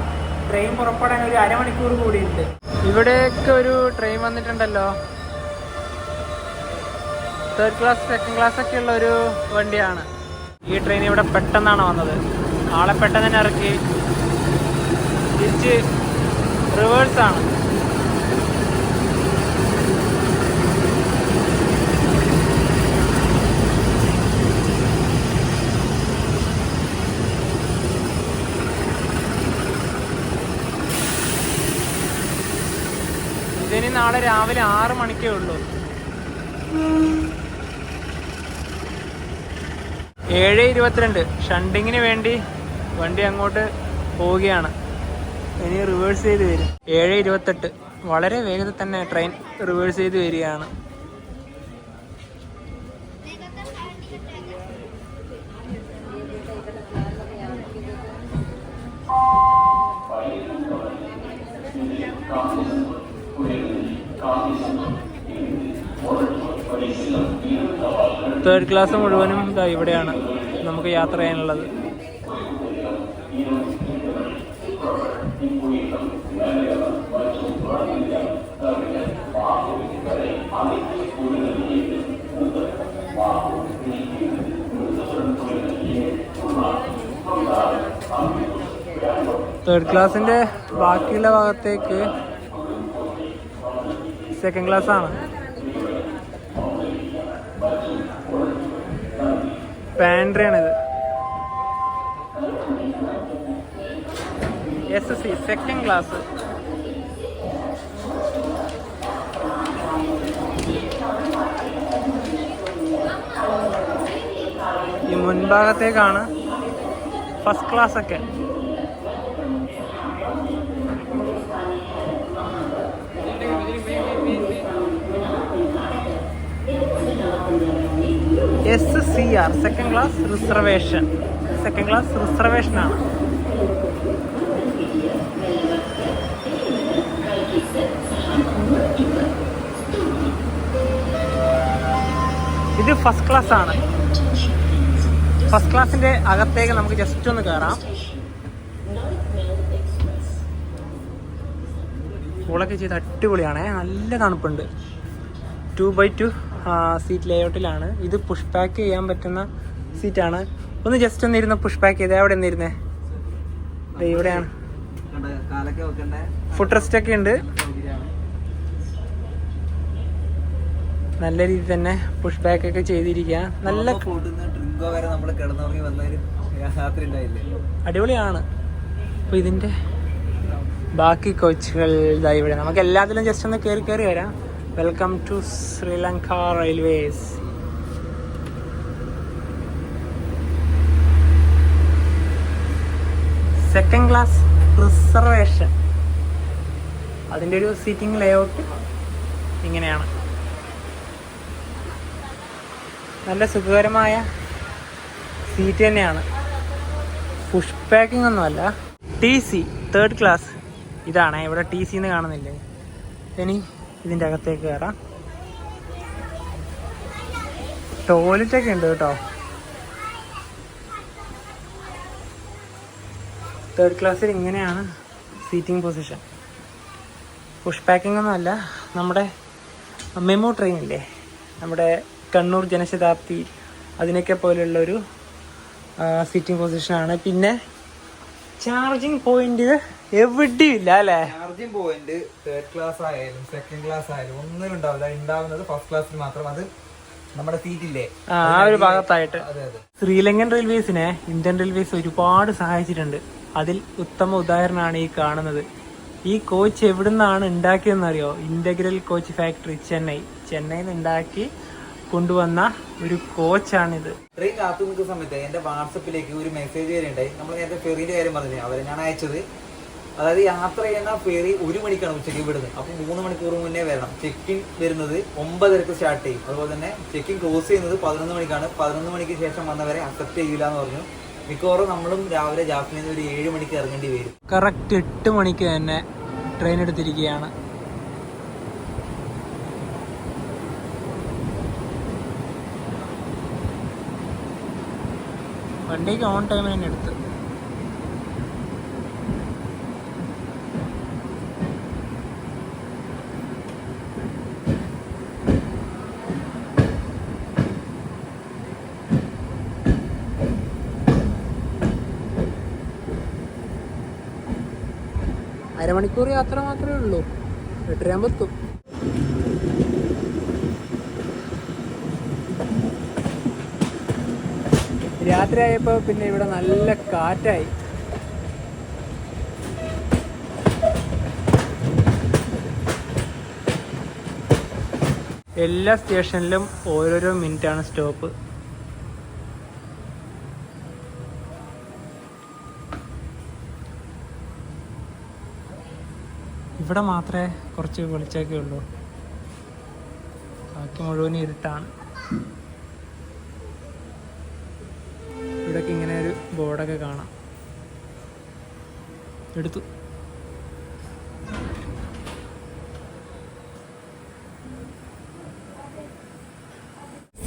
ട്രെയിൻ പുറപ്പെടാൻ ഒരു അരമണിക്കൂർ കൂടിയുണ്ട്. ഇവിടെയൊക്കെ ഒരു ട്രെയിൻ വന്നിട്ടുണ്ടല്ലോ. 3rd ക്ലാസ് 2nd ക്ലാസ് ഒക്കെ ഉള്ള ഒരു വണ്ടിയാണ്. ഈ ട്രെയിൻ ഇവിടെ പെട്ടെന്നാണ് വന്നത്. ആളെ പെട്ടെന്ന് തന്നെ ഇറക്കി തിരിച്ച് റിവേഴ്സാണ്. ഇതിന് നാളെ രാവിലെ 6 മണിക്കേ ഉള്ളൂ. 7:22 ഷണ്ടിങ്ങിന് വേണ്ടി വണ്ടി അങ്ങോട്ട് പോവുകയാണ്. ഇനി റിവേഴ്സ് ചെയ്ത് വരും. 7:28 വളരെ വേഗത്തിൽ തന്നെ ട്രെയിൻ റിവേഴ്സ് ചെയ്ത് വരികയാണ്. തേർഡ് ക്ലാസ് മുഴുവനും ഇവിടെയാണ് നമുക്ക് യാത്ര ചെയ്യാനുള്ളത്. തേർഡ് ക്ലാസ്സിൻ്റെ ബാക്കിയുള്ള ഭാഗത്തേക്ക് സെക്കൻഡ് ക്ലാസ് ആണ്. പാൻട്രിയാണിത്. SC second class. ഈ മുൻഭാഗത്തേക്കാണ് ഫസ്റ്റ് ക്ലാസ് ഒക്കെ. SCR second class reservation. Second class റിസർവേഷനാണ്. ഇത് ഫസ്റ്റ് ക്ലാസ് ആണ്. ഫസ്റ്റ് ക്ലാസിന്റെ അകത്തേക്ക് നമുക്ക് ജസ്റ്റ് ഒന്ന് കയറാം. കൂളൊക്കെ ചെയ്ത് അടിപൊളിയാണ്, നല്ല തണുപ്പുണ്ട്. 2x2 seat ലേഔട്ടിലാണ്. ഇത് പുഷ് പാക്ക് ചെയ്യാൻ പറ്റുന്ന സീറ്റാണ്. ഒന്ന് ജസ്റ്റ് ഒന്ന് ഇരുന്ന് പുഷ് പാക്ക് ചെയ്ത്. എവിടെ നിന്നിരുന്നേ? ഇവിടെയാണ്. ഫുഡ് റെസ്റ്റ് ഒക്കെ ഉണ്ട്. നല്ല രീതിയിൽ തന്നെ പുഷ് ബാക്ക് ഒക്കെ ചെയ്തിരിക്കുക. നല്ല അടിപൊളിയാണ്. അപ്പോൾ ഇതിൻ്റെ ബാക്കി കോച്ചുകൾ ഇതായി ഇവിടെ. നമുക്ക് എല്ലാത്തിലും ജസ്റ്റ് ഒന്ന് കയറി വരാം. Welcome to Sri Lanka railways. Second class reservation. അതിൻ്റെ ഒരു സീറ്റിംഗ് ലേഔട്ട് ഇങ്ങനെയാണ്. നല്ല സുഖകരമായ സീറ്റ് തന്നെയാണ്. പുഷ് പാക്കിംഗ് ഒന്നുമല്ല. TC തേർഡ് ക്ലാസ് ഇതാണ്. ഇവിടെ TC എന്ന് കാണുന്നില്ലേ? ഇനി ഇതിൻ്റെ അകത്തേക്ക് കയറാം. ടോയ്ലറ്റൊക്കെ ഉണ്ട് കേട്ടോ. തേർഡ് ക്ലാസ്സിൽ ഇങ്ങനെയാണ് സീറ്റിംഗ് പൊസിഷൻ. പുഷ് പാക്കിംഗ് ഒന്നുമല്ല. നമ്മുടെ മെമു ട്രെയിൻ ഇല്ലേ, നമ്മുടെ കണ്ണൂർ ജനശതാബ്ദി, അതിനൊക്കെ പോലുള്ളൊരു സീറ്റിംഗ് പൊസിഷനാണ്. പിന്നെ ചാർജിങ് പോയിന്റ് എവിടെയും ഇല്ല അല്ലേ? ചാർജിങ് പോയിന്റ് തേർഡ് ക്ലാസ് ആയാലും സെക്കൻഡ് ക്ലാസ് ആയാലും ഒന്നും ഉണ്ടാവില്ല. ഉണ്ടാവുന്നത് ഫസ്റ്റ് ക്ലാസ്സിൽ മാത്രം. അത് നമ്മുടെ സീറ്റില്ലേ ആ ഒരു ഭാഗത്തായിട്ട്. ശ്രീലങ്കൻ റെയിൽവേസിനെ ഇന്ത്യൻ റെയിൽവേസ് ഒരുപാട് സഹായിച്ചിട്ടുണ്ട്. അതിൽ ഉത്തമ ഉദാഹരണമാണ് ഈ കാണുന്നത്. ഈ കോച്ച് എവിടുന്നാണ് ഉണ്ടാക്കിയതെന്നറിയോ? ഇന്റഗ്രൽ കോച്ച് ഫാക്ടറി, ചെന്നൈയിൽ നിന്ന് ഉണ്ടാക്കി കൊണ്ടുവന്ന ഒരു കോച്ചാണിത്. ട്രെയിൻ കാത്തു നിൽക്കുന്ന സമയത്ത് എന്റെ വാട്സപ്പിലേക്ക് ഒരു മെസ്സേജ് വരെയുണ്ടായി. നമ്മൾ നേരത്തെ ഫെറിന്റെ കാര്യം പറഞ്ഞില്ലേ, അവരെ ഞാൻ അയച്ചത്. അതായത് യാത്ര ചെയ്യുന്ന ഫെറി 1 മണിക്കാണ് ഉച്ചയ്ക്ക് വിടുന്നത്. അപ്പം 3 മണിക്കൂർ മുന്നേ വരണം. ചെക്കിൻ വരുന്നത് 9:30 സ്റ്റാർട്ട് ചെയ്യും. അതുപോലെ തന്നെ ചെക്കിൻ ക്ലോസ് ചെയ്യുന്നത് 11 മണിക്കാണ്. 11 മണിക്ക് ശേഷം വന്നവരെ അക്സെപ്റ്റ് ചെയ്യില്ല എന്ന് പറഞ്ഞു. മിക്കവാറും നമ്മളും രാവിലെ ജാഫ്നയിൽ നിന്ന് ഒരു 7 മണിക്ക് ഇറങ്ങേണ്ടി വരും. കറക്റ്റ് 8 മണിക്ക് തന്നെ ട്രെയിൻ എടുത്തിരിക്കുകയാണ്. വണ്ടിക്ക് ഓൺ ടൈമിന് തന്നെ എടുത്ത്. അരമണിക്കൂർ യാത്ര മാത്രമേ ഉള്ളൂ. 8:30 എത്തും. രാത്രിയായപ്പോൾ പിന്നെ ഇവിടെ നല്ല കാറ്റായി. എല്ലാ സ്റ്റേഷനിലും ഓരോരോ മിനിറ്റാണ് സ്റ്റോപ്പ്. ഇവിടെ മാത്രമേ കുറച്ച് വെളിച്ചമൊക്കെ ഉള്ളൂ. ബാക്കി മുഴുവൻ ഇരുട്ടാണ്. ഇവിടെയൊക്കെ ഇങ്ങനെ ഒരു ബോർഡൊക്കെ കാണാം. എടുത്തു.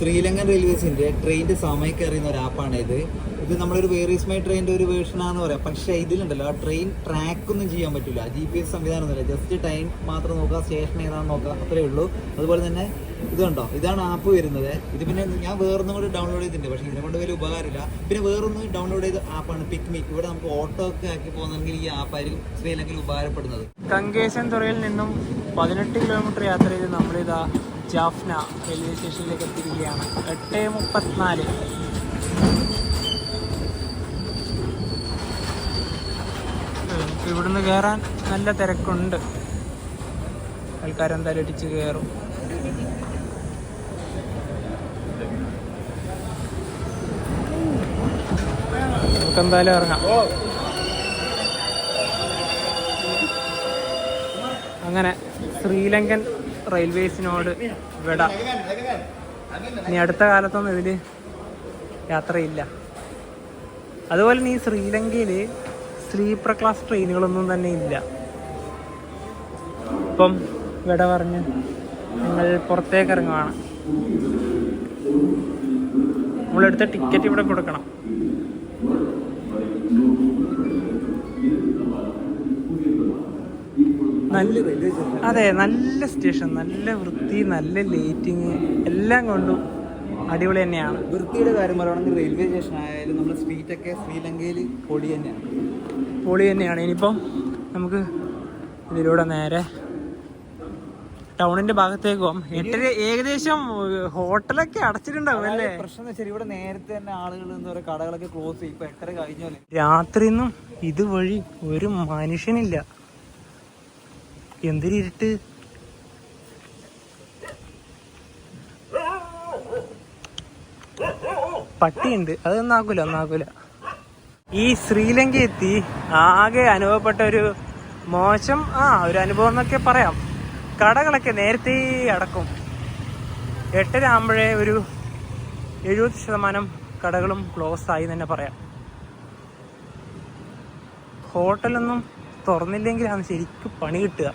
ശ്രീലങ്കൻ റെയിൽവേസിന്റെ ട്രെയിനിന്റെ സമയമൊക്കെ അറിയുന്ന ഒരു ആപ്പാണ് ഇത്. ഇത് നമ്മളൊരു വേർ ഈസ് മൈ ട്രെയിനിന്റെ ഒരു വേർഷനാന്ന് പറയാം. പക്ഷേ ഇതിലുണ്ടല്ലോ, ആ ട്രെയിൻ ട്രാക്ക് ഒന്നും ചെയ്യാൻ പറ്റില്ല. GPS സംവിധാനമൊന്നുമില്ല. ജസ്റ്റ് ടൈം മാത്രം നോക്കുക, സ്റ്റേഷൻ ഏതാണെന്ന് നോക്കുക, അത്രേ ഉള്ളൂ. അതുപോലെ തന്നെ ഇത് കണ്ടോ, ഇതാണ് ആപ്പ് വരുന്നത്. ഇത് പിന്നെ ഞാൻ വേറൊന്നും കൂടി ഡൗൺലോഡ് ചെയ്തിട്ടുണ്ട്. പക്ഷേ ഇതിനെ കൊണ്ട് വലിയ ഉപകാരമില്ല. പിന്നെ വേറൊന്ന് ഡൗൺലോഡ് ചെയ്ത ആപ്പാണ് പിക്മി. ഇവിടെ നമുക്ക് ഓട്ടോ ഒക്കെ ആക്കി പോകുന്നെങ്കിൽ ഈ ആപ്പായിരിക്കും ശ്രീലങ്കയിൽ ഉപകാരപ്പെടുന്നത്. കങ്കേശൻ തുറയിൽ നിന്നും 18 കിലോമീറ്റർ യാത്ര ചെയ്ത് നമ്മളിതാ ജാഫ്ന റെയിൽവേ സ്റ്റേഷനിലേക്ക് എത്തിയിരിക്കുകയാണ്. 8:34. ഇവിടുന്ന് കയറാൻ നല്ല തിരക്കുണ്ട്. ആൾക്കാരെന്തായാലും ഇടിച്ച് കയറും. നമുക്കെന്തായാലും ഇറങ്ങാം. അങ്ങനെ ശ്രീലങ്കൻ റെയിൽവേസിനോട് വിട. ഇനി അടുത്ത കാലത്തൊന്നും ഇതിൽ യാത്രയില്ല. അതുപോലെ തന്നെ ഈ ശ്രീലങ്കയിൽ സ്ലീപ്പർ ക്ലാസ് ട്രെയിനുകളൊന്നും തന്നെ ഇല്ല. ഇപ്പം വിട പറഞ്ഞ് നിങ്ങൾ പുറത്തേക്ക് ഇറങ്ങുവാണ്. നമ്മളെടുത്ത ടിക്കറ്റ് ഇവിടെ കൊടുക്കണം. അതെ, നല്ല സ്റ്റേഷൻ, നല്ല വൃത്തി, നല്ല ലൈറ്റിങ്, എല്ലാം കൊണ്ടും അടിപൊളി തന്നെയാണ്. വൃത്തിയുടെ കാര്യം പറയുകയാണെങ്കിൽ റെയിൽവേ സ്റ്റേഷൻ ആയാലും നമ്മുടെ സ്ട്രീറ്റൊക്കെ ശ്രീലങ്കയിൽ പൊടി തന്നെയാണ്. പൊളി തന്നെയാണ്. ഇനിയിപ്പം നമുക്ക് ഇതിലൂടെ നേരെ ടൗണിന്റെ ഭാഗത്തേക്ക് പോകാം. 8 ഏകദേശം ഹോട്ടലൊക്കെ അടച്ചിട്ടുണ്ടാവും അല്ലേ? പ്രശ്നം എന്ന് വെച്ചാൽ ഇവിടെ നേരത്തെ തന്നെ ആളുകൾ എന്താ പറയുക, കടകളൊക്കെ ക്ലോസ് ചെയ്യും. ഇപ്പൊ 8:30 കഴിഞ്ഞോലെ. രാത്രിയൊന്നും ഇതുവഴി ഒരു മനുഷ്യനില്ല. എന്തിരിട്ട്. പട്ടിയുണ്ട്, അതൊന്നും ആക്കൂല. ഈ ശ്രീലങ്ക എത്തി ആകെ അനുഭവപ്പെട്ട ഒരു മോശം ഒരു അനുഭവം എന്നൊക്കെ പറയാം. കടകളൊക്കെ നേരത്തെ അടക്കും. 8:30 ആകുമ്പോഴേ ഒരു 70% കടകളും ക്ലോസ് ആയി തന്നെ പറയാം. ഹോട്ടലൊന്നും തുറന്നില്ലെങ്കിലാണ് ശരിക്കും പണി കിട്ടുക.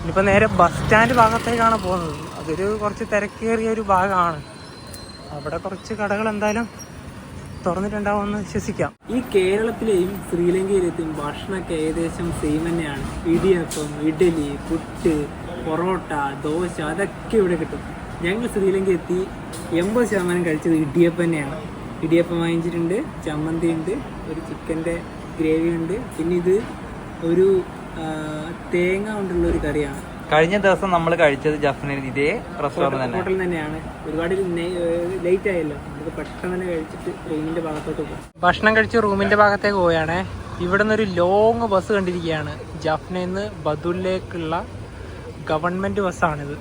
ഇനിയിപ്പോൾ നേരെ ബസ് സ്റ്റാൻഡ് ഭാഗത്തേക്കാണ് പോകുന്നത്. അതൊരു കുറച്ച് തിരക്കേറിയ ഒരു ഭാഗമാണ്. അവിടെ കുറച്ച് കടകൾ എന്തായാലും തുറന്നിട്ടുണ്ടാവുമെന്ന് വിശ്വസിക്കാം. ഈ കേരളത്തിലെയും ശ്രീലങ്കയിലെയും ഭക്ഷണമൊക്കെ ഏകദേശം സെയിം തന്നെയാണ്. ഇടിയപ്പം, ഇഡലി, പുട്ട്, പൊറോട്ട, ദോശ, അതൊക്കെ ഇവിടെ കിട്ടും. ഞങ്ങൾ ശ്രീലങ്ക എത്തി 80% കഴിച്ചത് ഇടിയപ്പം തന്നെയാണ്. ഇടിയപ്പം വാങ്ങിച്ചിട്ടുണ്ട്, ചമ്മന്തി ഉണ്ട്, ഒരു ചിക്കൻ്റെ ഗ്രേവി ഉണ്ട്, പിന്നെ ഇത് ഒരു തേങ്ങ കൊണ്ടുള്ള ഒരു കറിയാണ്. കഴിഞ്ഞ ദിവസം നമ്മൾ കഴിച്ചത് ജഫ്നയിൽ ഇതേ റെസ്റ്റോറൻറ്റ് ഹോട്ടൽ തന്നെയാണ്. ഒരുപാട് ലേറ്റ് ആയല്ലോ, നമുക്ക് പെട്ടെന്ന് തന്നെ കഴിച്ചിട്ട് റൂമിന്റെ ഭാഗത്തോട്ട് പോകും. ഭക്ഷണം കഴിച്ച് റൂമിന്റെ ഭാഗത്തേക്ക് പോവുകയാണ്. ഇവിടെ നിന്നൊരു ലോങ് ബസ് കണ്ടിരിക്കുകയാണ്. ജഫ്നയിൽ നിന്ന് ബദൂലിലേക്കുള്ള ഗവൺമെന്റ് ബസ്സാണിത്.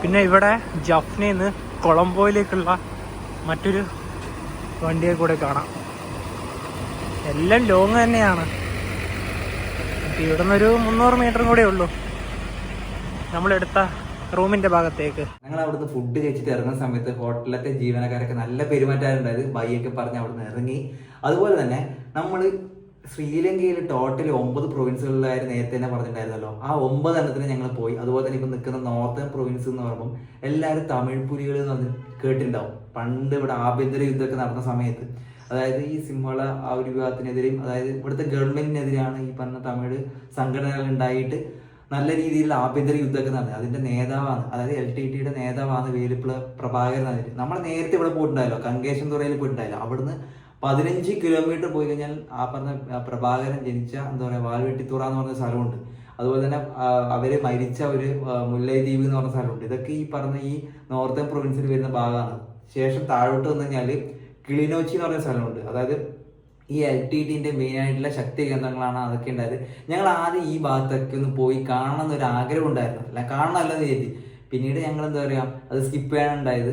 പിന്നെ ഇവിടെ ജഫ്നയിൽ നിന്ന് കൊളംബോയിലേക്കുള്ള മറ്റൊരു വണ്ടിയെ കൂടെ കാണാം. എല്ലാം ലോങ് തന്നെയാണ്. ഇവിടെ നിന്നൊരു 300 മീറ്ററും കൂടെ ഉള്ളൂ നമ്മളെടുത്ത റൂമിന്റെ ഭാഗത്തേക്ക്. ഞങ്ങൾ അവിടുന്ന് ഫുഡ് കഴിച്ചിട്ട് ഇറങ്ങുന്ന സമയത്ത് ഹോട്ടലിലത്തെ ജീവനക്കാരൊക്കെ നല്ല പെരുമാറ്റാറുണ്ടായത്. ബൈയൊക്കെ പറഞ്ഞ് അവിടുന്ന് ഇറങ്ങി. അതുപോലെ തന്നെ നമ്മൾ ശ്രീലങ്കയിൽ ടോട്ടൽ 9 പ്രൊവിൻസുകളിലായിരുന്നു നേരത്തെ തന്നെ പറഞ്ഞിട്ടുണ്ടായിരുന്നല്ലോ. ആ 9 എണ്ണത്തിന് ഞങ്ങൾ പോയി. അതുപോലെ തന്നെ ഇപ്പം നിൽക്കുന്ന നോർത്തേൺ പ്രൊവിൻസ് എന്ന് പറയുമ്പോൾ എല്ലാവരും തമിഴ് പുലികൾ എന്ന് പറഞ്ഞ് കേട്ടിട്ടുണ്ടാവും. പണ്ട് ഇവിടെ ആഭ്യന്തര യുദ്ധമൊക്കെ നടന്ന സമയത്ത്, അതായത് ഈ സിംഹള ആ ഒരു വിഭാഗത്തിനെതിരെയും, അതായത് ഇവിടുത്തെ ഗവൺമെന്റിനെതിരെയാണ് ഈ പറഞ്ഞ തമിഴ് സംഘടനകൾ ഉണ്ടായിട്ട് നല്ല രീതിയിലുള്ള ആഭ്യന്തര യുദ്ധമൊക്കെ നടന്നത്. അതിന്റെ നേതാവാണ്, അതായത് LTTയുടെ നേതാവാണ് വേലുപ്പിള്ള പ്രഭാകരൻ. അതിന് നമ്മൾ നേരത്തെ ഇവിടെ പോയിട്ടുണ്ടായല്ലോ, കങ്കേശൻ തുറയിൽ പോയിട്ടുണ്ടായല്ലോ. അവിടുന്ന് 15 കിലോമീറ്റർ പോയി കഴിഞ്ഞാൽ ആ പറഞ്ഞ പ്രഭാകരൻ ജനിച്ച എന്താ പറയുക വാൽവെട്ടിത്തുറ എന്ന് പറഞ്ഞ സ്ഥലമുണ്ട്. അതുപോലെ തന്നെ അവര് മരിച്ച ഒരു മുല്ലൈദ്വീപ് എന്ന് പറഞ്ഞ സ്ഥലമുണ്ട്. ഇതൊക്കെ ഈ പറഞ്ഞ ഈ നോർത്തേൺ പ്രൊവിൻസിൽ വരുന്ന ഭാഗമാണ്. ശേഷം താഴോട്ട് വന്നു കഴിഞ്ഞാൽ കിളിനോച്ചി എന്ന് പറയുന്ന സ്ഥലമുണ്ട്. അതായത് ഈ LTTന്റെ മെയിൻ ആയിട്ടുള്ള ശക്തി കേന്ദ്രങ്ങളാണ് അതൊക്കെ ഉണ്ടായത്. ഞങ്ങൾ ആദ്യം ഈ ഭാഗത്തൊക്കെ ഒന്ന് പോയി കാണണം എന്നൊരു ആഗ്രഹം ഉണ്ടായിരുന്നു. അല്ല കാണണമല്ലെന്ന് കരുതി. പിന്നീട് ഞങ്ങൾ എന്താ പറയുക, അത് സ്കിപ്പ് ചെയ്യാനുണ്ടായത്.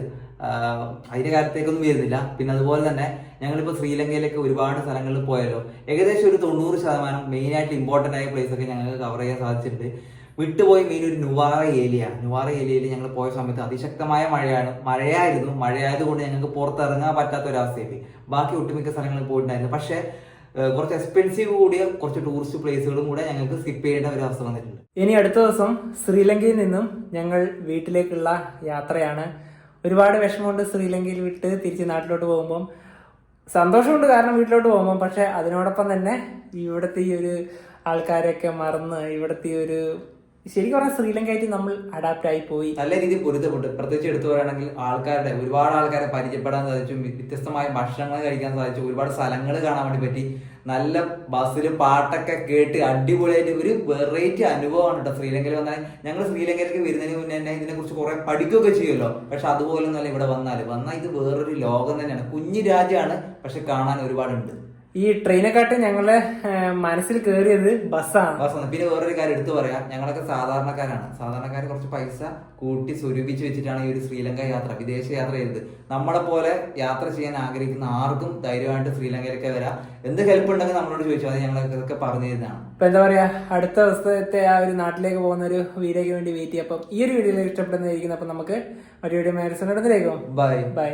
അതിന്റെ കാര്യത്തേക്കൊന്നും വരുന്നില്ല. പിന്നെ അതുപോലെ തന്നെ ഞങ്ങളിപ്പോൾ ശ്രീലങ്കയിലൊക്കെ ഒരുപാട് സ്ഥലങ്ങളിൽ പോയാലോ, ഏകദേശം ഒരു 90% മെയിനായിട്ട് ഇമ്പോർട്ടൻ്റ് ആയ പ്ലേസ് ഒക്കെ ഞങ്ങൾക്ക് കവർ ചെയ്യാൻ സാധിച്ചിട്ടുണ്ട്. വിട്ടുപോയി മെയിൻ ഒരു നുവാറ ഏരിയയാണ്. നുവാറ ഏരിയയിൽ ഞങ്ങൾ പോയ സമയത്ത് അതിശക്തമായ മഴയായിരുന്നു. മഴയായതുകൊണ്ട് ഞങ്ങൾക്ക് പുറത്തിറങ്ങാൻ പറ്റാത്ത ഒരവസ്ഥയായി. ബാക്കി ഒട്ടുമിക്ക സ്ഥലങ്ങളിൽ പോയിട്ടുണ്ടായിരുന്നു. പക്ഷേ കുറച്ച് എക്സ്പെൻസീവ് കൂടിയ കുറച്ച് ടൂറിസ്റ്റ് പ്ലേസുകളും കൂടെ ഞങ്ങൾക്ക് സ്കിപ്പ് ചെയ്യേണ്ട ഒരു അവസ്ഥ വന്നിട്ടുണ്ട്. ഇനി അടുത്ത ദിവസം ശ്രീലങ്കയിൽ നിന്നും ഞങ്ങൾ വീട്ടിലേക്കുള്ള യാത്രയാണ്. ഒരുപാട് വിഷമമുണ്ട് ശ്രീലങ്കയിൽ വിട്ട് തിരിച്ച് നാട്ടിലോട്ട് പോകുമ്പം. സന്തോഷമുണ്ട് കാരണം വീട്ടിലോട്ട് പോകുമ്പം. പക്ഷെ അതിനോടൊപ്പം തന്നെ ഇവിടുത്തെ ഈ ഒരു ആൾക്കാരെയൊക്കെ മറന്ന് ഇവിടുത്തെ ഒരു ശരിക്കും പറഞ്ഞാൽ ശ്രീലങ്കയായിട്ട് നമ്മൾ അഡാപ്റ്റ് ആയി പോയി. നല്ല രീതിയിൽ പൊരുത്തപ്പെട്ടു. പ്രത്യേകിച്ച് എടുത്തു പറയുകയാണെങ്കിൽ ഒരുപാട് ആൾക്കാരെ പരിചയപ്പെടാൻ സാധിച്ചു. വ്യത്യസ്തമായ ഭക്ഷണങ്ങൾ കഴിക്കാൻ സാധിച്ചു. ഒരുപാട് സ്ഥലങ്ങൾ കാണാൻ വേണ്ടി പറ്റി. നല്ല ബസ്സിൽ പാട്ടൊക്കെ കേട്ട് അടിപൊളിയായിട്ട് ഒരു വെറൈറ്റി അനുഭവമാണ് കേട്ടോ ശ്രീലങ്കയിൽ വന്നാൽ. ഞങ്ങൾ ശ്രീലങ്കയിലേക്ക് വരുന്നതിന് മുന്നേ തന്നെ ഇതിനെ കുറിച്ച് കുറെ പഠിക്കുകയൊക്കെ ചെയ്യുമല്ലോ. പക്ഷെ അതുപോലെ ഒന്നല്ല ഇവിടെ വന്നാൽ ഇത് വേറൊരു ലോകം തന്നെയാണ്. കുഞ്ഞു രാജ്യമാണ്, പക്ഷെ കാണാൻ ഒരുപാടുണ്ട്. ഈ ട്രെയിനെക്കാട്ട് ഞങ്ങളെ മനസ്സിൽ കയറിയത് ബസ്സാണ്. പിന്നെ വേറൊരു കാര്യം എടുത്തു പറയാം, ഞങ്ങളൊക്കെ സാധാരണക്കാർ കുറച്ച് പൈസ കൂട്ടി സ്വരൂപിച്ച് വെച്ചിട്ടാണ് ഈ ഒരു ശ്രീലങ്ക യാത്ര, വിദേശ യാത്ര ചെയ്തത്. നമ്മളെ പോലെ യാത്ര ചെയ്യാൻ ആഗ്രഹിക്കുന്ന ആർക്കും ധൈര്യമായിട്ട് ശ്രീലങ്കയിലേക്ക് വരാം. എന്ത് ഹെൽപ്പ് ഉണ്ടെങ്കിൽ നമ്മളോട് ചോദിച്ചു, അത് ഞങ്ങളൊക്കെ പറഞ്ഞു തരുന്നതാണ്. അപ്പൊ എന്താ പറയാ, അടുത്ത ദിവസത്തെ ആ ഒരു നാട്ടിലേക്ക് പോകുന്ന ഒരു വീഡിയോയ്ക്ക് വേണ്ടി വെയിറ്റ് ചെയ്യാം. അപ്പം ഈ ഒരു വീഡിയോയിൽ ഇഷ്ടപ്പെടുന്നതായിരിക്കും. അപ്പൊ നമുക്ക് ഒരു വീഡിയോ മാരസൺ ബൈ.